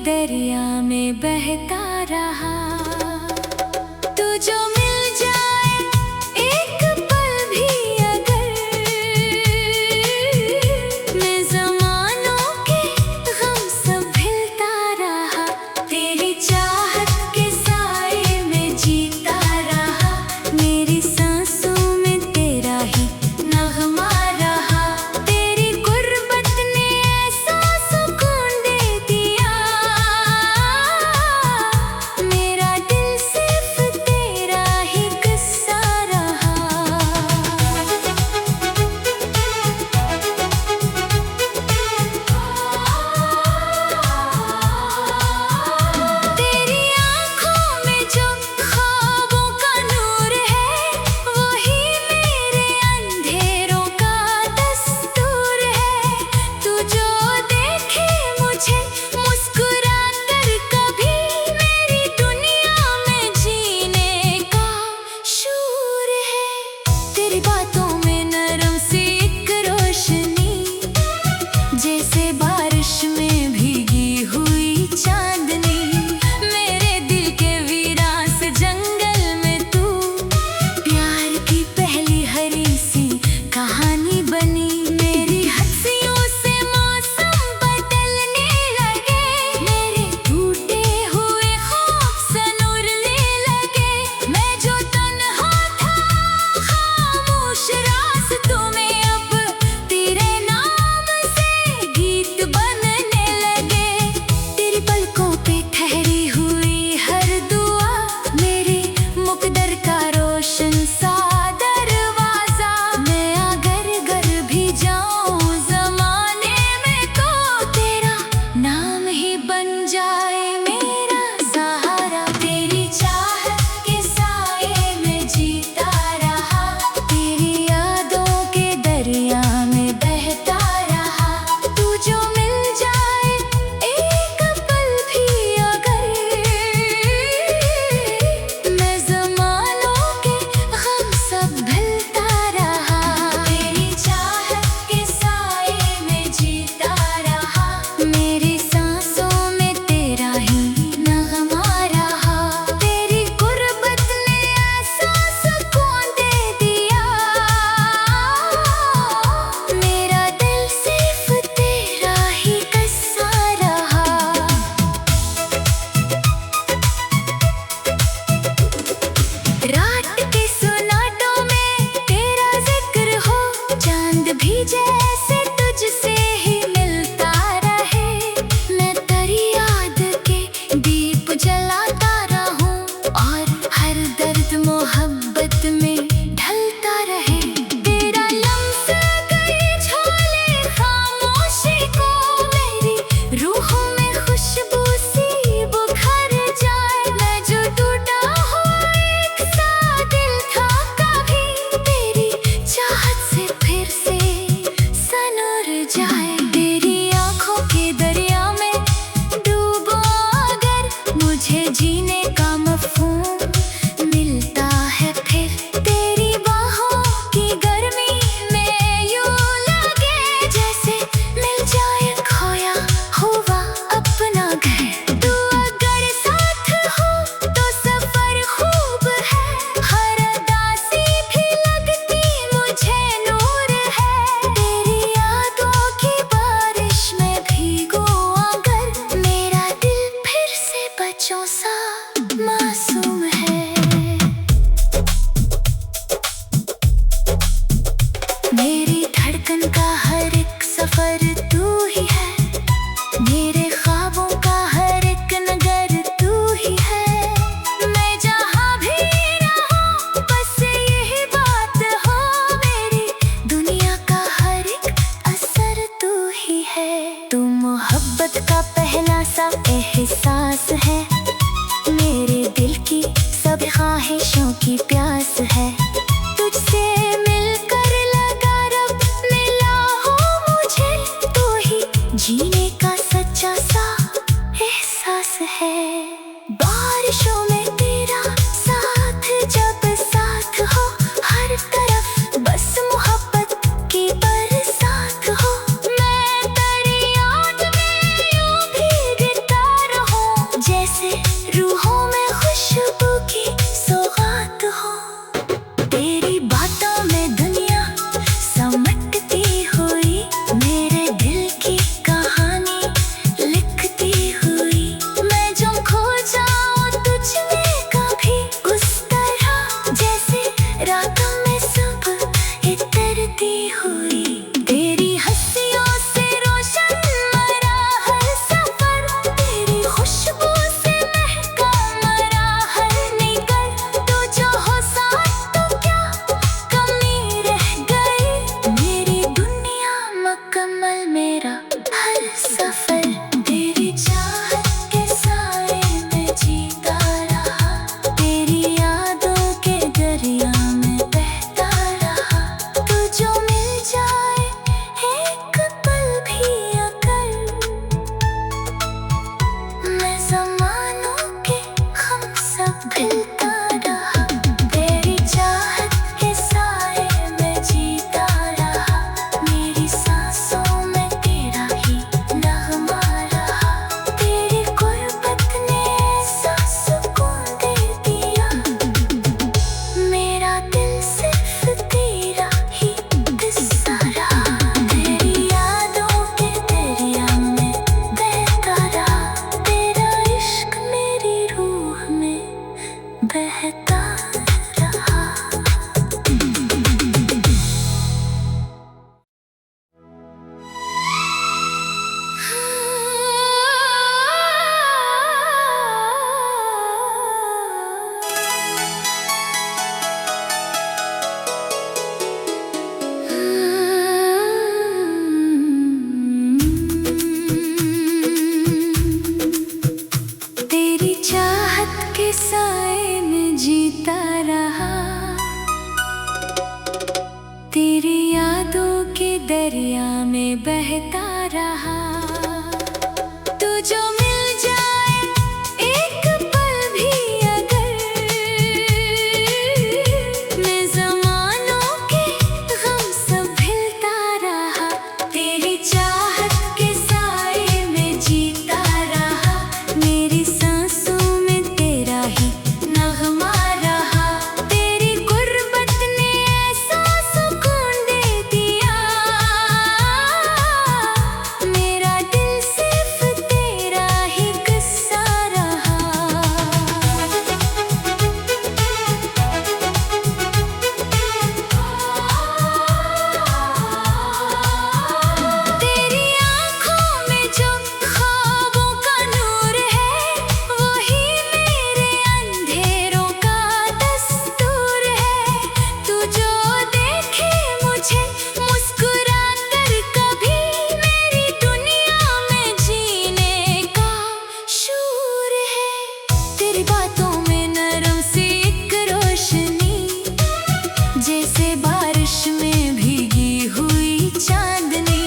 दरिया में बहता रहा। तू जो मिल जाए एक पल भी अगर, मैं ज़मानों के गम सब भूलता रहा। तेरी चाहत के साए में जीता रहा, मेरी सांसों में तेरा ही नगमा रहा। तेरी गुर्बत ने ऐसा सुकून दे दिया, मेरा दिल सिर्फ तेरा ही किस्सा रहा। तेरी आँखों में जो ख्वाबों का नूर है, वही मेरे अंधेरों का दस्तूर है। तू जो देखे मुझे मुस्कुरा कर कभी, मेरी दुनिया में जीने का शूर है। तेरी बातों में नरम सी एक रोशनी, जैसे बारिश में भीगी हुई चांदनी। मेरे दिल के वीरान से जंगल में तू प्यार की पहली हरी सी कहानी बनी। मेरी हंसियों से मौसम बदलने लगे, मेरे टूटे हुए ख्वाब सनूरने लगे। मैं जो तन्हा था खामोश रास्तों में, अब तेरे नाम से गीत बनने लगे। तेरी पलकों पे ठहरी हुई हर दुआ, मेरे मुकद्दर का रोशन सा दरवाजा। मैं अगर घर भी जाऊं ज़माने में, तो तेरा नाम ही बन जाए मेरा सहारा। तेरी चाहत के साए में जीता रहा, तेरी यादों के दरिया में बहता रहा। तू जो मिल जाए एक पल भी अगर, मैं ज़मानों के गम सब भूलता रहा। तेरी चाहत के साए में जीता रहा, मेरी सांसों में तेरा ही नगमा रहा। तेरी गुर्बत ने ऐसा सुकून दे दिया, मेरा दिल सिर्फ तेरा ही किस्सा रहा। रात के सुनाटों में तेरा जिक्र हो, चांद भी जैसे तुझसे ही मिलता रहे। मैं तेरी याद के दीप जलाता रहूं, और हर दर्द मोहब्बत में ढलता रहे। तेरा लम्स गए झोले खामोशी को, मेरी रूह में खुशबू सी बुखर जाए। मैं जो टूटा हुआ एक सा दिल था कभी, तेरी चाहत से फिर से सनूर जाए। तेरी आँखों के दरिया में डूबो अगर, मुझे जीने का मफ़हूम मिलता है फिर। तेरी बाहों की गर्मी में यूं लगे, जैसे मिल जाए खोया हुआ अपना घर। तू अगर साथ हो तो सफर खूब है, हर उदासी भी लगती मुझे नूर है। तेरी यादों की बारिश में भीगो अगर, मेरा दिल फिर से बच्चों सा मासूम है। मेरी धड़कन का हर एक सफर तू ही है, मेरे ख्वाबों का हर एक नगर तू ही है। मैं जहाँ भी रहूं बस यही बात हो, मेरी दुनिया का हर एक असर तू ही है। तू मोहब्बत का पहला सा एहसास है, मेरे दिल की सब ख्वाहिशों की प्यास है। तुझसे मिलकर लगा रब मिला हो मुझे, तू ही जीने का सच्चा सा एहसास है। बारिशों में तेरा साथ जब साथ हो, हर तरफ बस मोहब्बत की बरसात हो। मैं तेरी याद में यूं भीगता रहूं, दरिया में बहता रहा। तू जो मिल जाए एक पल भी अगर, मैं ज़मानों के गम सब भूलता रहा। तेरी चाहत के साए में जीता रहा, मेरी सांसों में तेरा ही नगमा रहा। तेरी गुर्बत ने ऐसा सुकून दे दिया, मेरा दिल सिर्फ तेरा ही किस्सा रहा। तेरी आँखों में जो ख्वाबों का नूर है, वही मेरे अंधेरों का दस्तूर है। तू जो देखे मुझे मुस्कुरा कर कभी, मेरी दुनिया में जीने का शूर है। तेरी बातों में नरम सी एक रोशनी, जैसे बारिश में भीगी हुई चांदनी।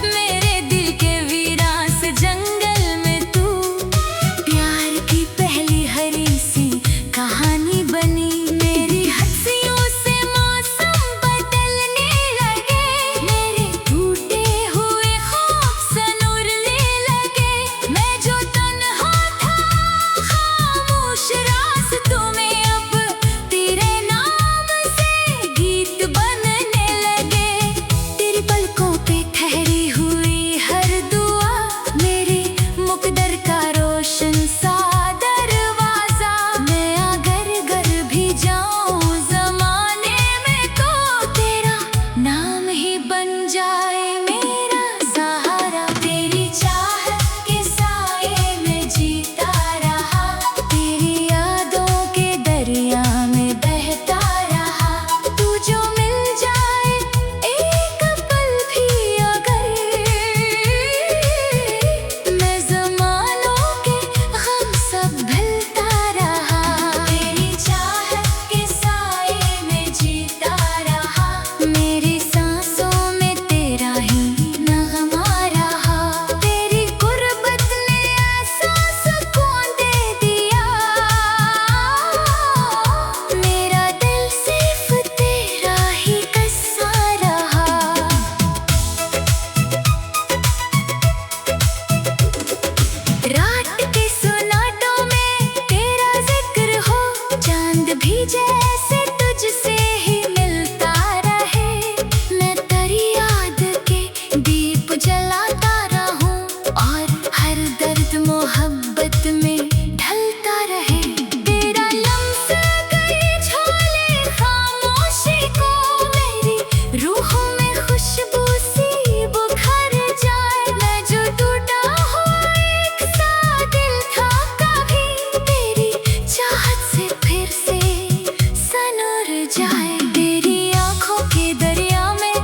मेरे दिल के वीरान से जंगल में तू प्यार की पहली हरी सी कहानी बनी। मेरी हंसियों से मौसम बदलने लगे, मेरे टूटे हुए ख्वाब सनूरने लगे। मैं जो तन्हा था खामोश रास्तों में, अब तेरे नाम से गीत बनने लगे। तेरी पलकों पे ठहरी हुई हर दुआ, मेरे मुकद्दर का रोशन सा दरवाजा। मैं अगर घर भी जाऊं ज़माने में, तो तेरा नाम ही बन जाए मेरा सहारा। तेरी चाहत के साए में जीता रहा, तेरी यादों के दरिया में बहता रहा। तू जो मिल जाए एक पल भी अगर, मैं ज़मानों के गम सब भूलता रहा। तेरी चाहत के साए में जीता रहा, मेरी सांसों में तेरा ही नगमा रहा। तेरी गुर्बत ने ऐसा सुकून दे दिया, मेरा दिल सिर्फ तेरा ही किस्सा रहा। रात के सुनाटों में तेरा जिक्र हो, चांद भी जैसे तुझसे ही मिलता रहे। मैं तेरी याद के दीप जलाता रहूं, और हर दर्द मोहब्बत में ढलता रहे। तेरा लम्स गए झोले खामोशी को, मेरी रूह में खुशबू सी बुखर जाए। मैं जो टूटा हुआ एक सा दिल था कभी, तेरी चाहत से फिर से सनूर जाए। तेरी आँखों के दरिया में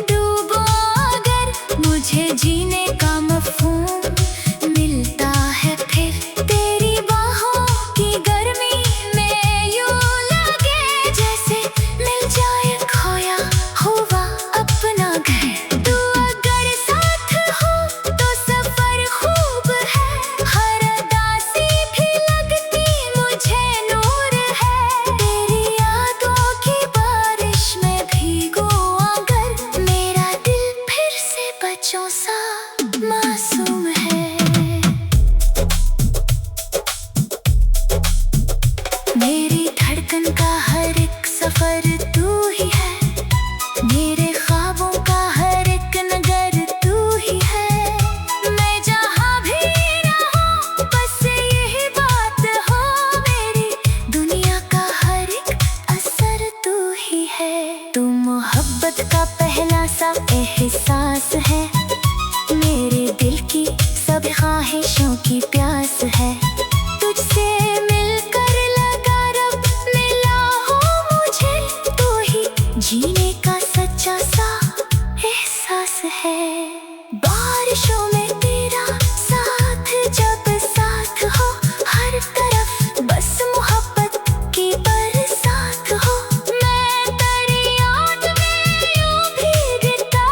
डूबो अगर, मुझे जीने का मफ़हूम मिलता है फिर। तेरी बाहों की गर्मी में यूं लगे, जैसे मिल जाए खोया हुआ अपना घर। तू अगर साथ हो तो सफर खूब है, हर उदासी भी लगती मुझे नूर है। तेरी यादों की बारिश में भीगूं अगर, मेरा दिल फिर से बच्चों सा मासूम है। मेरी धड़कन का हर एक सफर तू ही है, मेरे ख्वाबों का हर एक नगर तू ही है। मैं जहाँ भी रहूं बस यही बात हो, मेरी दुनिया का हर एक असर तू ही है। तू मोहब्बत का पहला सा एहसास है, मेरे दिल की सब ख्वाहिशों की प्यास है। तुझसे मिलकर लगा रब मिला हो मुझे, तू ही जीने का सच्चा सा एहसास है। बारिशों में तेरा साथ जब साथ हो, हर तरफ बस मोहब्बत की बरसात हो। मैं तेरी याद में यूं भीगता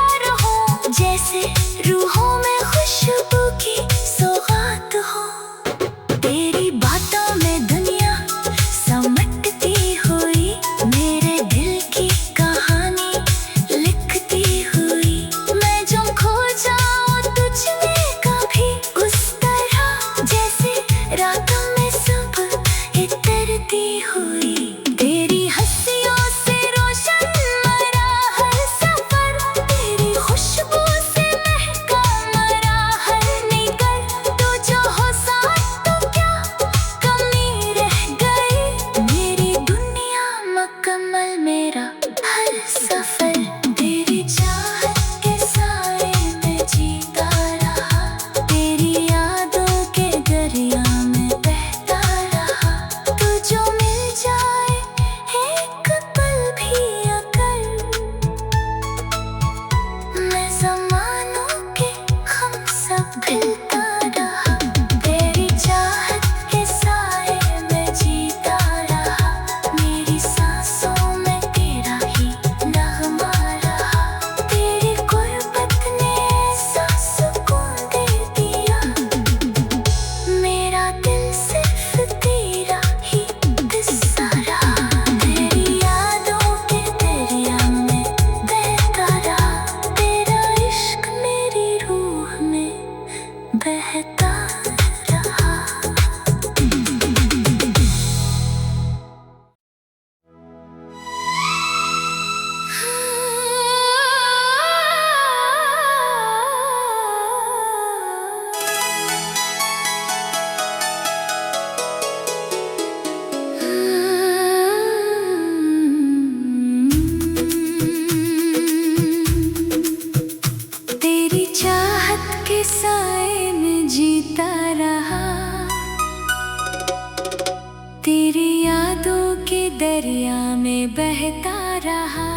में बहता रहा।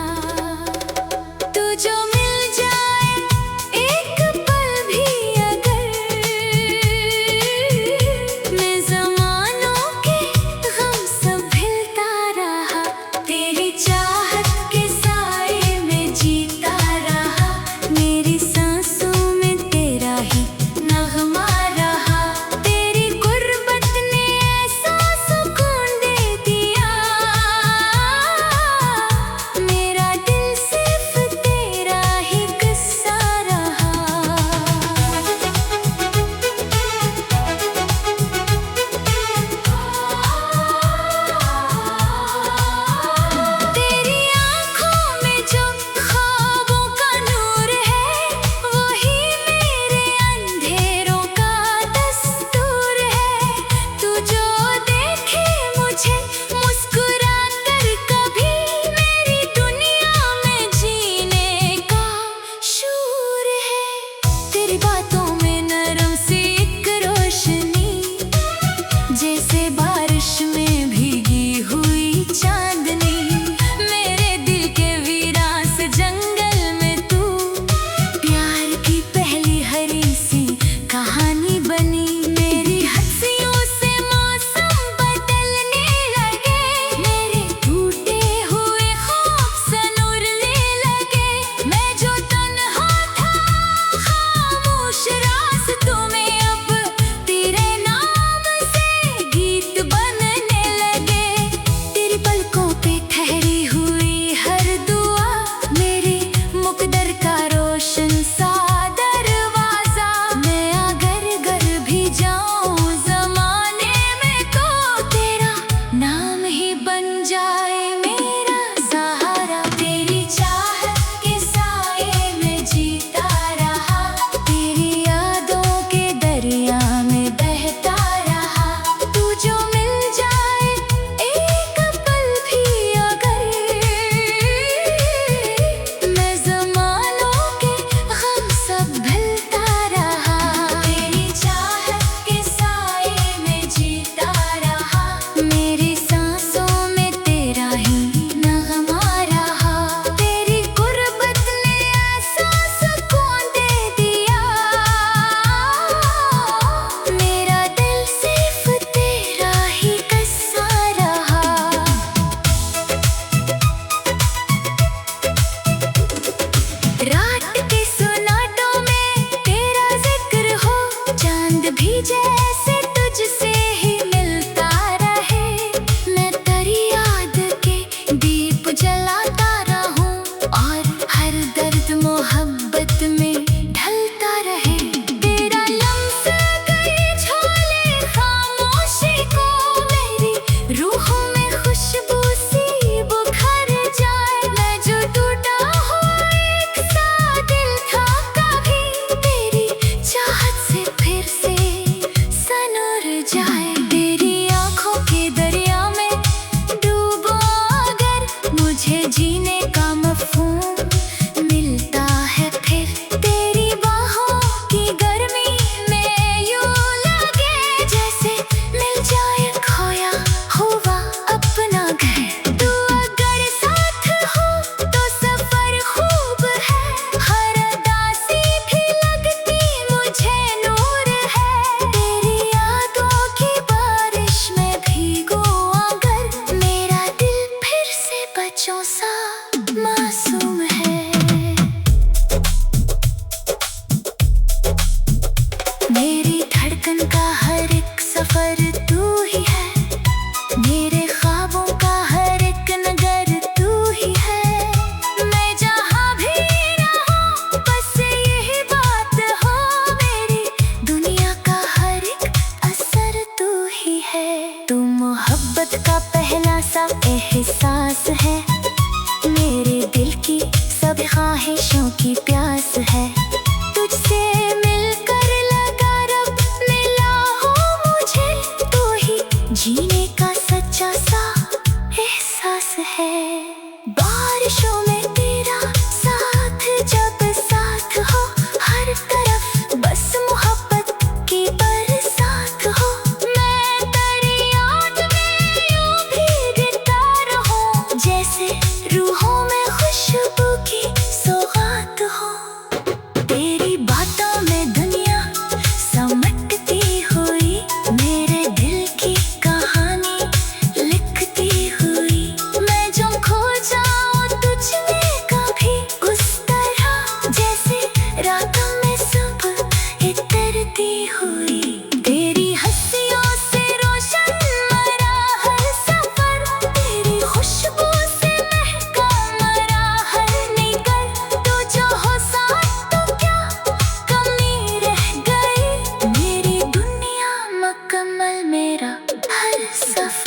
तू जो मिल जाए एक पल भी अगर, मैं ज़मानों के गम सब भूलता रहा। तेरी चाहत के साए में जीता रहा, मेरी सांसों में तेरा ही नगमा रहा। तेरी गुर्बत ने ऐसा सुकून दे दिया, मेरा दिल सिर्फ तेरा ही किस्सा रहा। तेरी आँखों में जो ख्वाबों का नूर है, वही मेरे अंधेरों का दस्तूर है। तू जो देखे मुझे मुस्कुरा कर कभी, मेरी दुनिया में जीने का शूर है। तेरी बातों में नरम सी एक रोशनी, जैसे बारिश में भीगी हुई चांदनी। मेरे दिल के वीरान से जंगल में तू प्यार की पहली हरी सी कहानी बनी। मेरी हंसियों से मौसम बदलने लगे, मेरे टूटे हुए ख्वाब सनूरने लगे। मैं जो तन्हा था खामोश रास्तों में, अब तेरे नाम से गीत बनने लगे। तेरी पलकों पे ठहरी हुई हर दुआ, मेरे मुकद्दर का रोशन सा दरवाजा। मैं अगर घर भी जाऊं ज़माने में, तो तेरा नाम ही बन जाए मेरा सहारा। तेरी चाहत के साए में जीता रहा, तेरी यादों के दरिया में बहता रहा। तू जो मिल जाए एक पल भी अगर, मैं ज़मानों के गम सब भूलता रहा। तेरी चाहत के साए में जीता रहा, मेरी सांसों में तेरा ही नगमा रहा। तेरी गुर्बत ने ऐसा सुकून दे दिया, मेरा दिल सिर्फ तेरा ही किस्सा रहा। रात के सुनाटों में तेरा जिक्र हो, चांद भी जैसे तुझसे ही मिलता रहे। मैं तेरी याद के दीप जलाता रहूं, और हर दर्द मोहब्बत में ढलता रहे। तेरा लम्स गए झोले खामोशी को, मेरी रूह में खुशबू सी बुखर जाए। मैं जो टूटा हुआ एक सा दिल था कभी, तेरी चाहत से फिर से सनूर जाए। तेरी आँखों के दरिया में डूबो अगर, मुझे जीने का मफ़हूम मिलता है फिर। तेरी बाहों की गर्मी में यूं लगे, जैसे मिल जाए खोया हुआ अपना घर। तू अगर साथ हो तो सफर खूब है, हर उदासी भी लगती मुझे नूर है। तेरी यादों की बारिश में भीगो अगर, मेरा दिल फिर से बच्चों सा मासूम है। मेरी धड़कन का हर एक सफर तू ही है, मेरे ख्वाबों का हर एक नगर तू ही है। मैं जहाँ भी रहूं बस यही बात हो, मेरी दुनिया का हर एक असर तू ही है। तू मोहब्बत का पहला सा एहसास है, मेरे दिल की सब ख्वाहिशों की प्यास है। तुझसे मिलकर लगा रब मिला हो मुझे, तू ही जीने का सच्चा सा एहसास है। बारिशों में तेरा साथ जब साथ हो, हर तरफ बस मोहब्बत की बरसात हो। मैं तेरी याद में यूं भीगता सफर